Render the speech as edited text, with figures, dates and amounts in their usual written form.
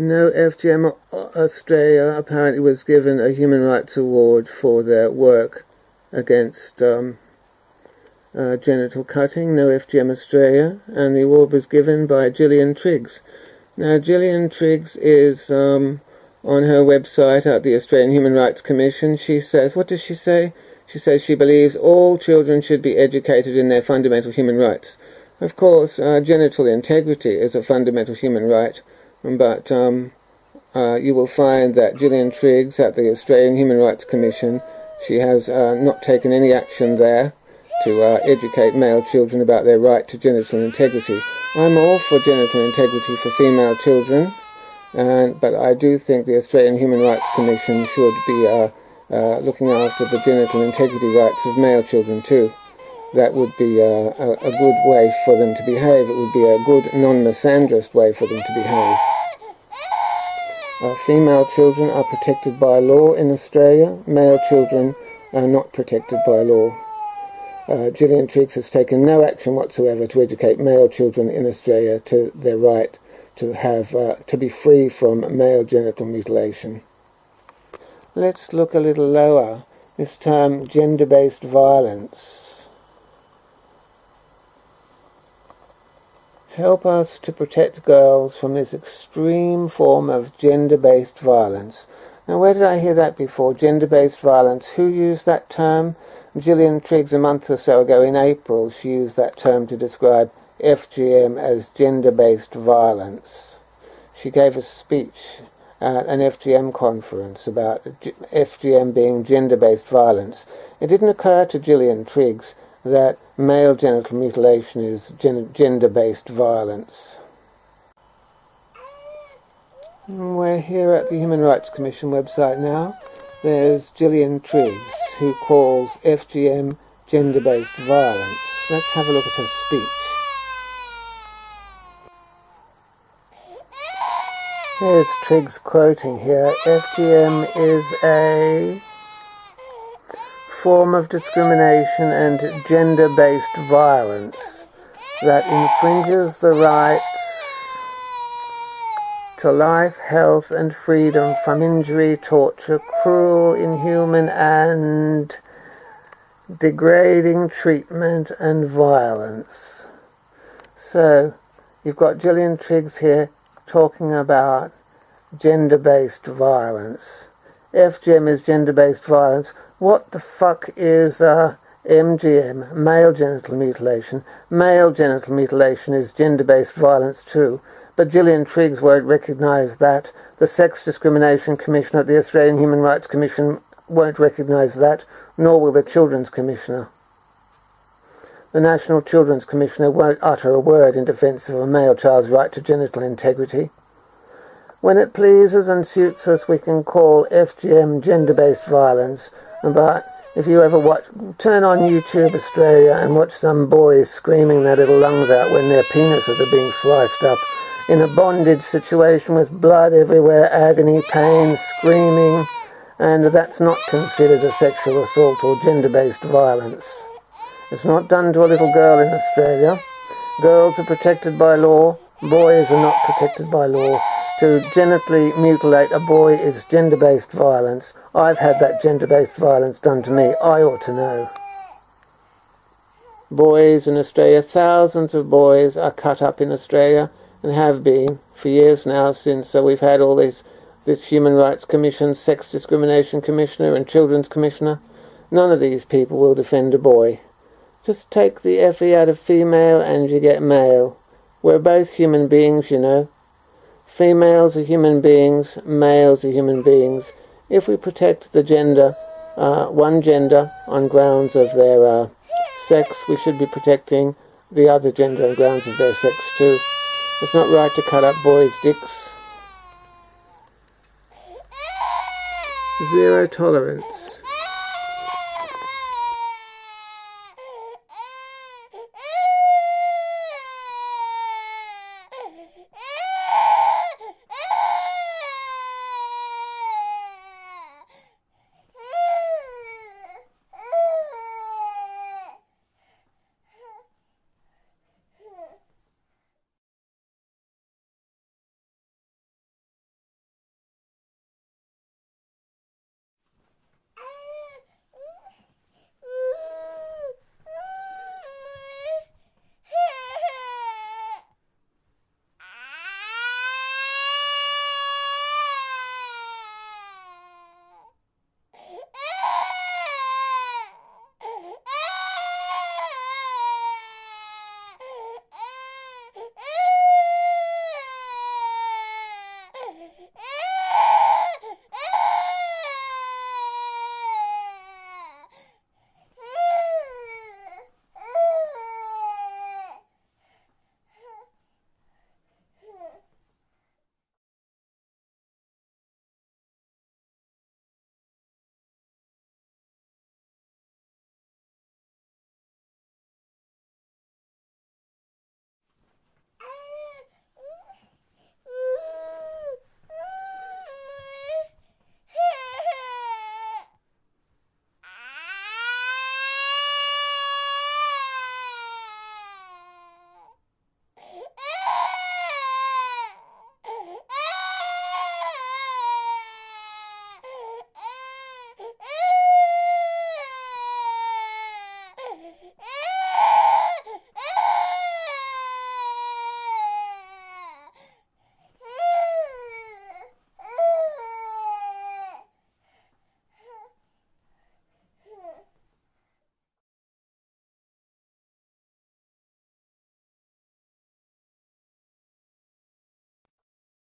No, FGM Australia apparently was given a human rights award for their work against genital cutting. No, FGM Australia, and the award was given by Gillian Triggs. Now, Gillian Triggs is on her website at the Australian Human Rights Commission. She says, what does she say? She says she believes all children should be educated in their fundamental human rights. Of course, genital integrity is a fundamental human right, but you will find that Gillian Triggs at the Australian Human Rights Commission, she has not taken any action there to educate male children about their right to genital integrity. I'm all for genital integrity for female children, but I do think the Australian Human Rights Commission should be looking after the genital integrity rights of male children too. That would be a good way for them to behave. It would be a good non-misandrist way for them to behave. Female children are protected by law in Australia. Male children are not protected by law. Gillian Triggs has taken no action whatsoever to educate male children in Australia to their right to have to be free from male genital mutilation. Let's look a little lower. This term, gender-based violence. Help us to protect girls from this extreme form of gender-based violence. Now, where did I hear that before? Gender-based violence. Who used that term? Gillian Triggs, a month or so ago in April, she used that term to describe FGM as gender-based violence. She gave a speech at an FGM conference about FGM being gender-based violence. It didn't occur to Gillian Triggs that male genital mutilation is gender-based violence. We're here at the Human Rights Commission website now. There's Gillian Triggs, who calls FGM gender-based violence. Let's have a look at her speech. Here's Triggs quoting here, FGM is a form of discrimination and gender-based violence that infringes the rights to life, health and freedom from injury, torture, cruel, inhuman and degrading treatment and violence. So, you've got Gillian Triggs here talking about gender-based violence. FGM is gender-based violence. What the fuck is MGM, male genital mutilation? Male genital mutilation is gender-based violence too, but Gillian Triggs won't recognise that. The Sex Discrimination Commissioner at the Australian Human Rights Commission won't recognise that, nor will the Children's Commissioner. The National Children's Commissioner won't utter a word in defence of a male child's right to genital integrity. When it pleases and suits us, we can call FGM gender-based violence, but if you ever turn on YouTube Australia and watch some boys screaming their little lungs out when their penises are being sliced up in a bondage situation with blood everywhere, agony, pain, screaming, and that's not considered a sexual assault or gender-based violence. It's not done to a little girl in Australia. Girls are protected by law. Boys are not protected by law. To genitally mutilate a boy is gender-based violence. I've had that gender-based violence done to me. I ought to know. Boys in Australia, thousands of boys are cut up in Australia and have been for years now since we've had all this Human Rights Commission, Sex Discrimination Commissioner and Children's Commissioner. None of these people will defend a boy. Just take the FE out of female and you get male. We're both human beings, you know. Females are human beings, males are human beings. If we protect the gender, one gender on grounds of their sex, we should be protecting the other gender on grounds of their sex too. It's not right to cut up boys' dicks. Zero tolerance.